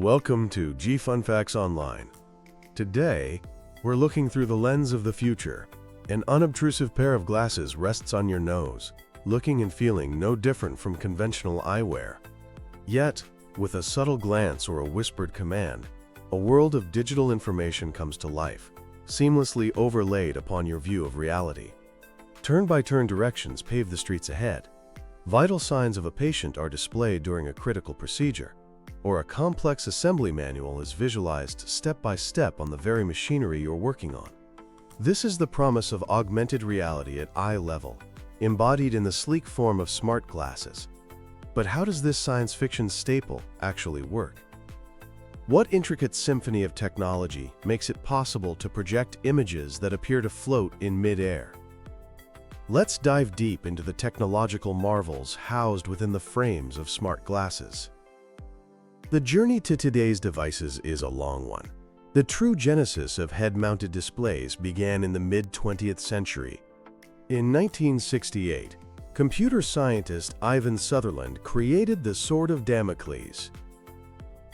Welcome to Fun Facts Online. Today, we're looking through the lens of the future. An unobtrusive pair of glasses rests on your nose, looking and feeling no different from conventional eyewear. Yet, with a subtle glance or a whispered command, a world of digital information comes to life, seamlessly overlaid upon your view of reality. Turn-by-turn directions pave the streets ahead. Vital signs of a patient are displayed during a critical procedure, or a complex assembly manual is visualized step by step on the very machinery you're working on. This is the promise of augmented reality at eye level, embodied in the sleek form of smart glasses. But how does this science fiction staple actually work? What intricate symphony of technology makes it possible to project images that appear to float in mid-air? Let's dive deep into the technological marvels housed within the frames of smart glasses. The journey to today's devices is a long one. The true genesis of head-mounted displays began in the mid-20th century. In 1968, computer scientist Ivan Sutherland created the Sword of Damocles.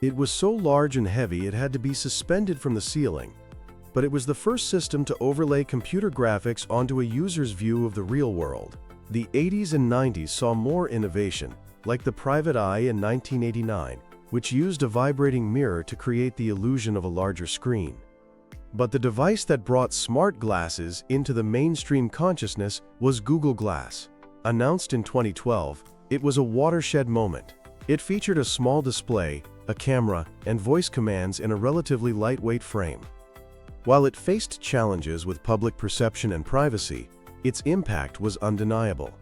It was so large and heavy it had to be suspended from the ceiling, but it was the first system to overlay computer graphics onto a user's view of the real world. The 80s and 90s saw more innovation, like the Private Eye in 1989, which used a vibrating mirror to create the illusion of a larger screen. But the device that brought smart glasses into the mainstream consciousness was Google Glass. Announced in 2012, it was a watershed moment. It featured a small display, a camera, and voice commands in a relatively lightweight frame. While it faced challenges with public perception and privacy, its impact was undeniable.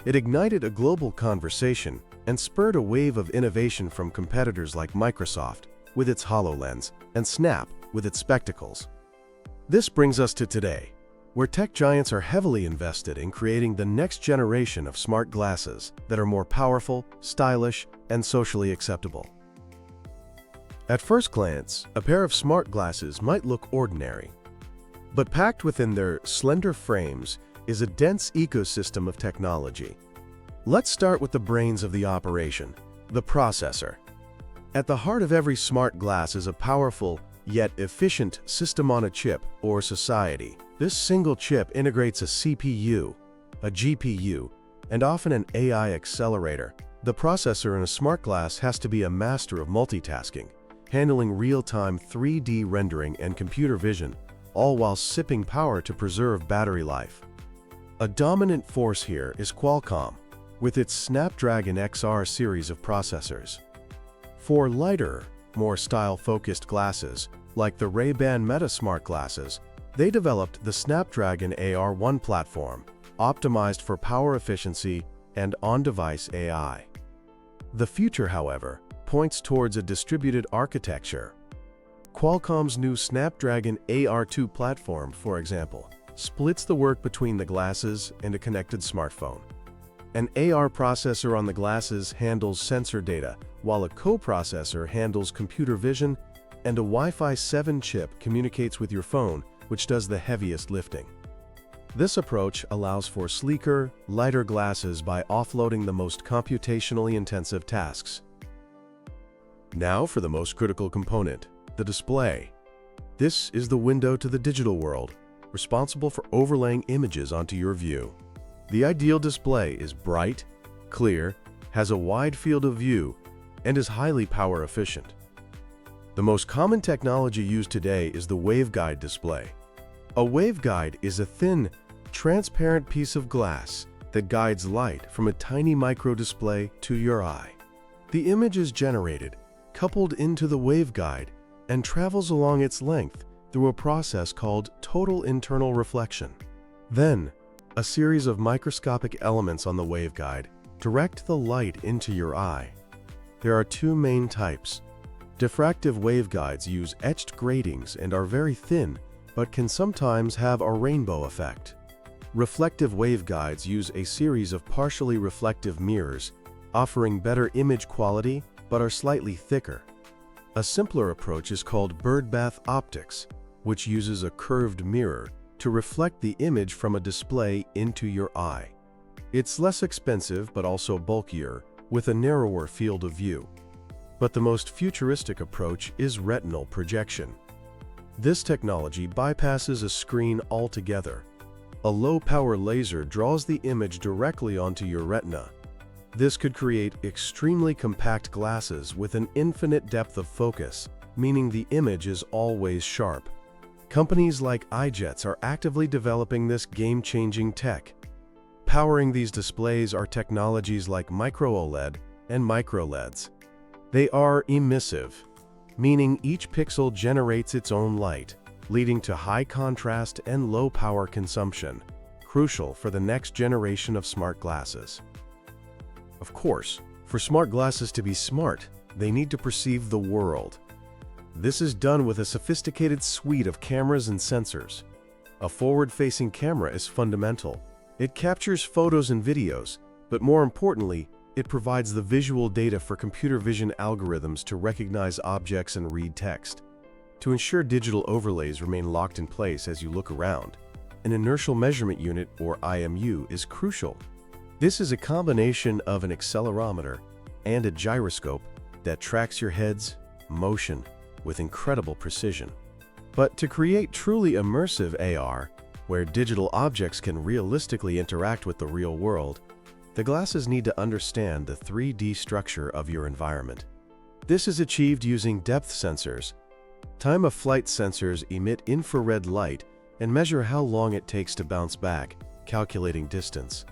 It ignited a global conversation and spurred a wave of innovation from competitors like Microsoft with its HoloLens and Snap with its spectacles. This brings us to today, where tech giants are heavily invested in creating the next generation of smart glasses that are more powerful, stylish, and socially acceptable. At first glance, a pair of smart glasses might look ordinary, but packed within their slender frames is a dense ecosystem of technology. Let's start with the brains of the operation, the processor. At the heart of every smart glass is a powerful, yet efficient system-on-a-chip, or society. This single chip integrates a CPU, a GPU, and often an AI accelerator. The processor in a smart glass has to be a master of multitasking, handling real-time 3D rendering and computer vision, all while sipping power to preserve battery life. A dominant force here is Qualcomm, with its Snapdragon XR series of processors. For lighter, more style-focused glasses, like the Ray-Ban Meta Smart glasses, they developed the Snapdragon AR1 platform, optimized for power efficiency and on-device AI. The future, however, points towards a distributed architecture. Qualcomm's new Snapdragon AR2 platform, for example, splits the work between the glasses and a connected smartphone. An AR processor on the glasses handles sensor data, while a coprocessor handles computer vision, and a Wi-Fi 7 chip communicates with your phone, which does the heaviest lifting. This approach allows for sleeker, lighter glasses by offloading the most computationally intensive tasks. Now for the most critical component, the display. This is the window to the digital world, responsible for overlaying images onto your view. The ideal display is bright, clear, has a wide field of view, and is highly power efficient. The most common technology used today is the waveguide display. A waveguide is a thin, transparent piece of glass that guides light from a tiny microdisplay to your eye. The image is generated, coupled into the waveguide, and travels along its length through a process called total internal reflection. Then, a series of microscopic elements on the waveguide direct the light into your eye. There are two main types. Diffractive waveguides use etched gratings and are very thin, but can sometimes have a rainbow effect. Reflective waveguides use a series of partially reflective mirrors, offering better image quality but are slightly thicker. A simpler approach is called birdbath optics, which uses a curved mirror to reflect the image from a display into your eye. It's less expensive but also bulkier, with a narrower field of view. But the most futuristic approach is retinal projection. This technology bypasses a screen altogether. A low-power laser draws the image directly onto your retina. This could create extremely compact glasses with an infinite depth of focus, meaning the image is always sharp. Companies like iJets are actively developing this game-changing tech. Powering these displays are technologies like micro-OLED and micro-LEDs. They are emissive, meaning each pixel generates its own light, leading to high contrast and low power consumption, crucial for the next generation of smart glasses. Of course, for smart glasses to be smart, they need to perceive the world. This is done with a sophisticated suite of cameras and sensors. A forward-facing camera is fundamental. It captures photos and videos, but more importantly, it provides the visual data for computer vision algorithms to recognize objects and read text. To ensure digital overlays remain locked in place as you look around, an inertial measurement unit, or IMU, is crucial. This is a combination of an accelerometer and a gyroscope that tracks your head's motion with incredible precision. But to create truly immersive AR, where digital objects can realistically interact with the real world, the glasses need to understand the 3D structure of your environment. This is achieved using depth sensors. Time-of-flight sensors emit infrared light and measure how long it takes to bounce back, calculating distance.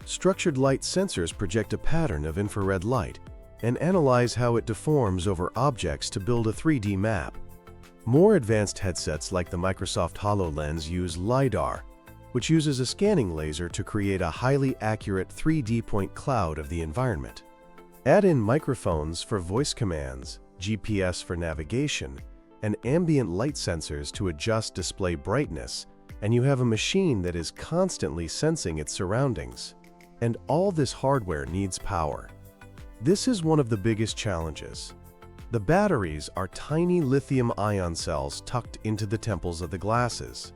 Structured light sensors project a pattern of infrared light and analyze how it deforms over objects to build a 3D map. More advanced headsets like the Microsoft HoloLens use LiDAR, which uses a scanning laser to create a highly accurate 3D point cloud of the environment. Add in microphones for voice commands, GPS for navigation, and ambient light sensors to adjust display brightness, and you have a machine that is constantly sensing its surroundings. And all this hardware needs power. This is one of the biggest challenges. The batteries are tiny lithium-ion cells tucked into the temples of the glasses.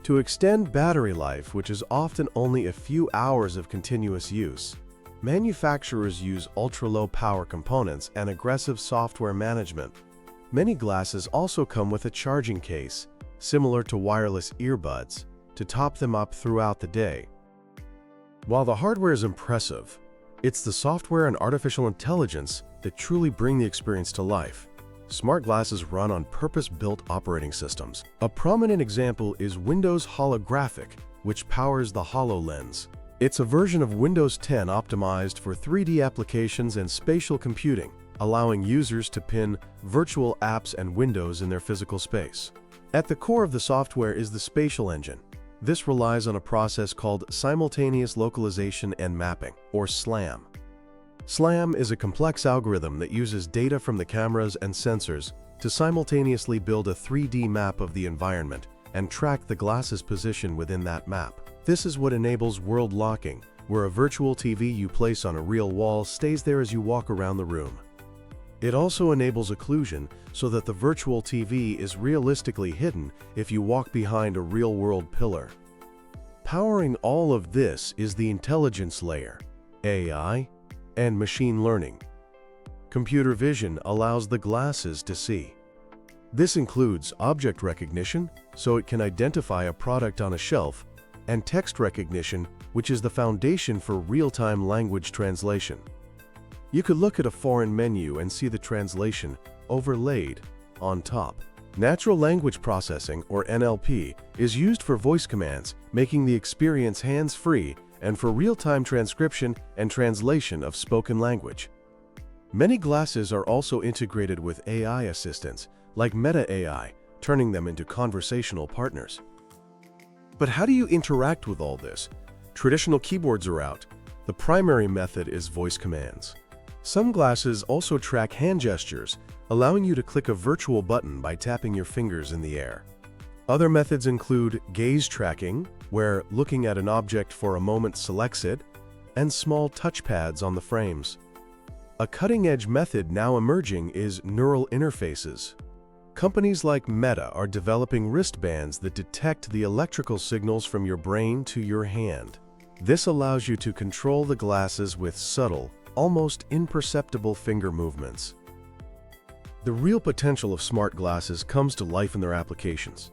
To extend battery life, which is often only a few hours of continuous use, manufacturers use ultra-low power components and aggressive software management. Many glasses also come with a charging case, similar to wireless earbuds, to top them up throughout the day. While the hardware is impressive, it's the software and artificial intelligence that truly bring the experience to life. Smart glasses run on purpose-built operating systems. A prominent example is Windows Holographic, which powers the HoloLens. It's a version of Windows 10 optimized for 3D applications and spatial computing, allowing users to pin virtual apps and windows in their physical space. At the core of the software is the spatial engine. This relies on a process called simultaneous localization and mapping, or SLAM. SLAM is a complex algorithm that uses data from the cameras and sensors to simultaneously build a 3D map of the environment and track the glass's position within that map. This is what enables world locking, where a virtual TV you place on a real wall stays there as you walk around the room. It also enables occlusion so that the virtual TV is realistically hidden if you walk behind a real-world pillar. Powering all of this is the intelligence layer, AI, and machine learning. Computer vision allows the glasses to see. This includes object recognition, so it can identify a product on a shelf, and text recognition, which is the foundation for real-time language translation. You could look at a foreign menu and see the translation overlaid on top. Natural language processing, or NLP, is used for voice commands, making the experience hands-free, and for real-time transcription and translation of spoken language. Many glasses are also integrated with AI assistants, like Meta AI, turning them into conversational partners. But how do you interact with all this? Traditional keyboards are out. The primary method is voice commands. Some glasses also track hand gestures, allowing you to click a virtual button by tapping your fingers in the air. Other methods include gaze tracking, where looking at an object for a moment selects it, and small touchpads on the frames. A cutting-edge method now emerging is neural interfaces. Companies like Meta are developing wristbands that detect the electrical signals from your brain to your hand. This allows you to control the glasses with subtle, almost imperceptible finger movements. The real potential of smart glasses comes to life in their applications.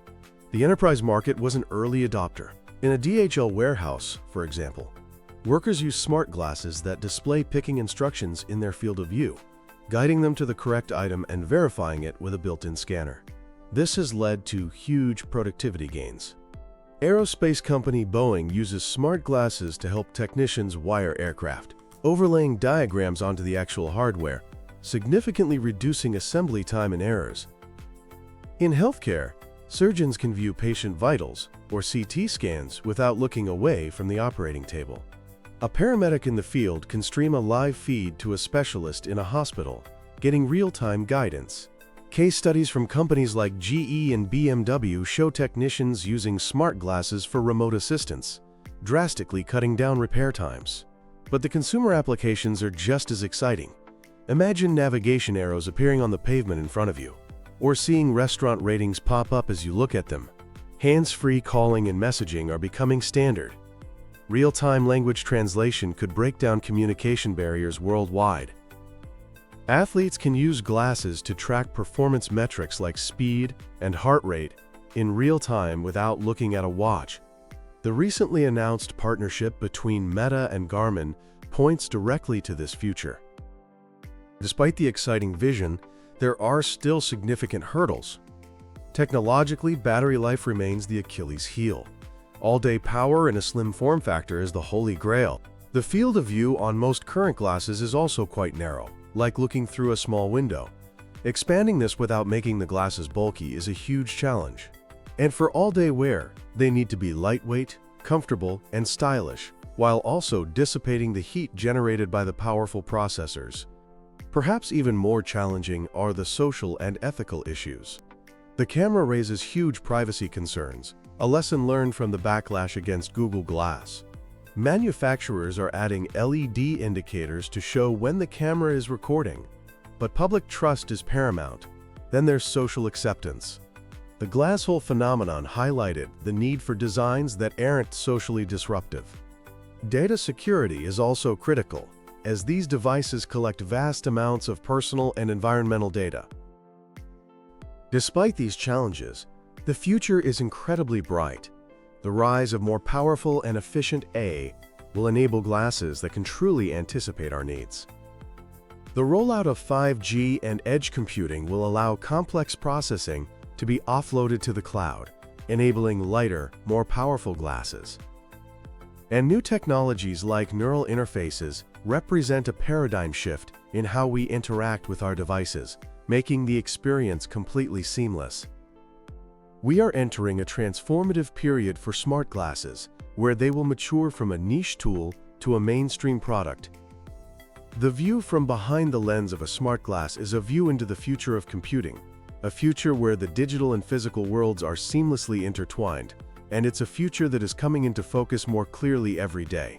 The enterprise market was an early adopter. In a DHL warehouse, for example, workers use smart glasses that display picking instructions in their field of view, guiding them to the correct item and verifying it with a built-in scanner. This has led to huge productivity gains. Aerospace company Boeing uses smart glasses to help technicians wire aircraft, overlaying diagrams onto the actual hardware, significantly reducing assembly time and errors. In healthcare, surgeons can view patient vitals or CT scans without looking away from the operating table. A paramedic in the field can stream a live feed to a specialist in a hospital, getting real-time guidance. Case studies from companies like GE and BMW show technicians using smart glasses for remote assistance, drastically cutting down repair times. But the consumer applications are just as exciting. Imagine navigation arrows appearing on the pavement in front of you, or seeing restaurant ratings pop up as you look at them. Hands-free calling and messaging are becoming standard. Real-time language translation could break down communication barriers worldwide. Athletes can use glasses to track performance metrics like speed and heart rate in real time without looking at a watch. The recently announced partnership between Meta and Garmin points directly to this future. Despite the exciting vision, there are still significant hurdles. Technologically, battery life remains the Achilles heel. All-day power in a slim form factor is the holy grail. The field of view on most current glasses is also quite narrow, like looking through a small window. Expanding this without making the glasses bulky is a huge challenge. And for all-day wear, they need to be lightweight, comfortable, and stylish, while also dissipating the heat generated by the powerful processors. Perhaps even more challenging are the social and ethical issues. The camera raises huge privacy concerns, a lesson learned from the backlash against Google Glass. Manufacturers are adding LED indicators to show when the camera is recording. But public trust is paramount. Then there's social acceptance. The glass hole phenomenon highlighted the need for designs that aren't socially disruptive. Data security is also critical, as these devices collect vast amounts of personal and environmental data. Despite these challenges, the future is incredibly bright. The rise of more powerful and efficient AI will enable glasses that can truly anticipate our needs. The rollout of 5G and edge computing will allow complex processing to be offloaded to the cloud, enabling lighter, more powerful glasses. And new technologies like neural interfaces represent a paradigm shift in how we interact with our devices, making the experience completely seamless. We are entering a transformative period for smart glasses, where they will mature from a niche tool to a mainstream product. The view from behind the lens of a smart glass is a view into the future of computing, a future where the digital and physical worlds are seamlessly intertwined, and it's a future that is coming into focus more clearly every day.